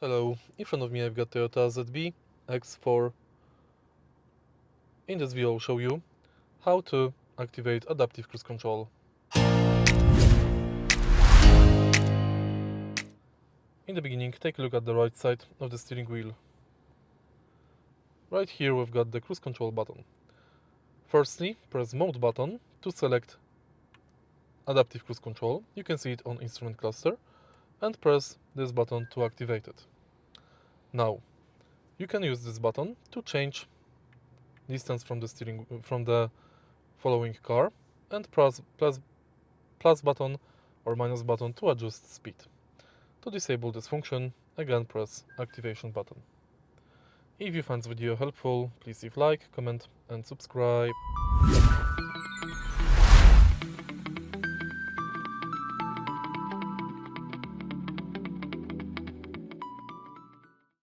Hello, in front of me I've got Toyota ZB4X. In this video I'll show you how to activate adaptive cruise control. In the beginning, take a look at the right side of the steering wheel. Right here we've got the cruise control button. Firstly, press mode button to select adaptive cruise control. You can see it on instrument cluster, and press this button to activate it. Now, you can use this button to change distance from the following car, and press plus button or minus button to adjust speed. To disable this function, again press activation button. If you find this video helpful, please leave like, comment and subscribe.